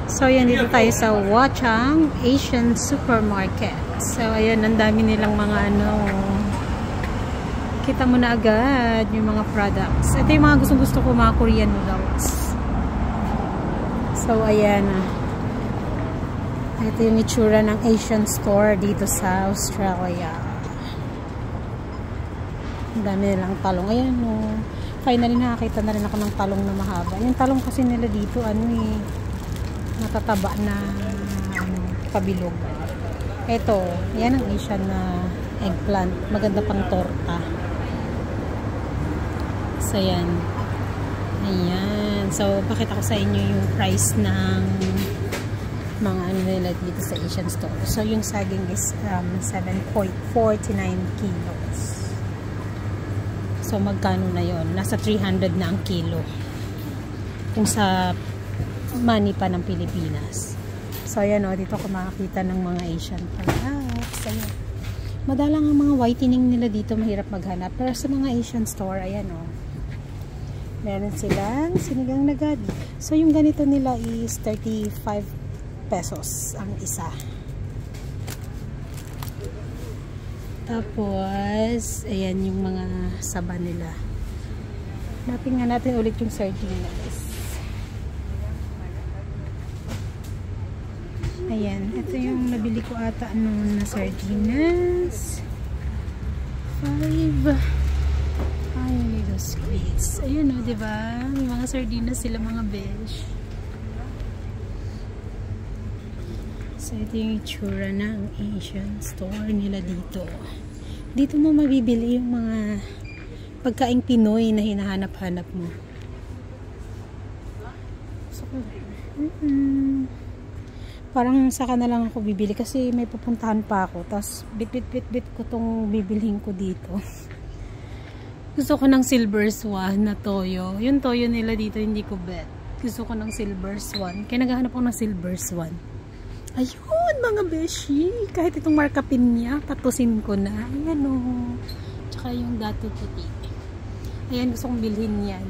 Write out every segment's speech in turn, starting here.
So, yan, dito tayo sa Wachang Asian Supermarket. So, ayan, ang dami nilang mga ano. Kita mo na agad yung mga products. Ito yung mga gustong-gusto ko, mga Korean noodles. So, ayan. Ito yung itsura ng Asian store dito sa Australia. Ang dami nilang talong. Ayan, no. Finally, nakakita na rin ako ng talong na mahaba. Yung talong kasi nila dito, ano eh, natataba na pabilog. Ito, yan ang Asian na eggplant. Maganda pang torta. So, yan. Ayan. So, pakita ko sa inyo yung price ng mga ano nila dito sa Asian store. So, yung saging is 7.49 kilos. So, magkano na yon? Nasa 300 na ang kilo. Kung sa money pa ng Pilipinas. So, ayan o. Dito ko makakita ng mga Asian products. Ayan. Madalang ang mga whitening nila dito. Mahirap maghanap. Pero sa mga Asian store, ayan o. Meron silang sinigang na gabi. So, yung ganito nila is 35 pesos ang isa. Tapos, ayan yung mga saba nila. Hanapin nga natin ulit yung sardines. Ayan, ito yung nabili ko ata noon na sardinas. 5. Ay, little squeeze. Ayan o, diba? May mga sardinas sila, mga besh. So, ito yung itsura ng Asian store nila dito. Dito mo mabibili yung mga pagkaing Pinoy na hinahanap-hanap mo. So, parang saka na lang ako bibili kasi may pupuntahan pa ako. Tapos, bit ko tong bibilhin ko dito. Gusto ko ng silver swan na toyo. Yung toyo nila dito, hindi ko bet. Gusto ko ng silver swan. Kaya naghahanap ako ng silver swan. Ayun, mga beshi. Kahit itong marka pin niya, patusin ko na. Ayan o. Tsaka yung dato puti. Ayan, gusto kong bilhin yan.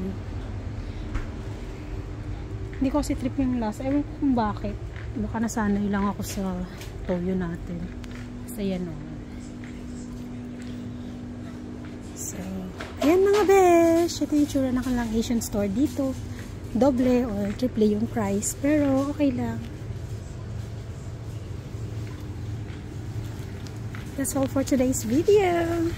Hindi ko kasi trip yung lasa. Ewan ko kung bakit. Baka nasanay lang ako sa toyo natin. So, ayan o. So, ayan mga besh. Ito yung tsura ng kanilang Asian store dito. Doble or triple yung price. Pero, okay lang. That's all for today's video.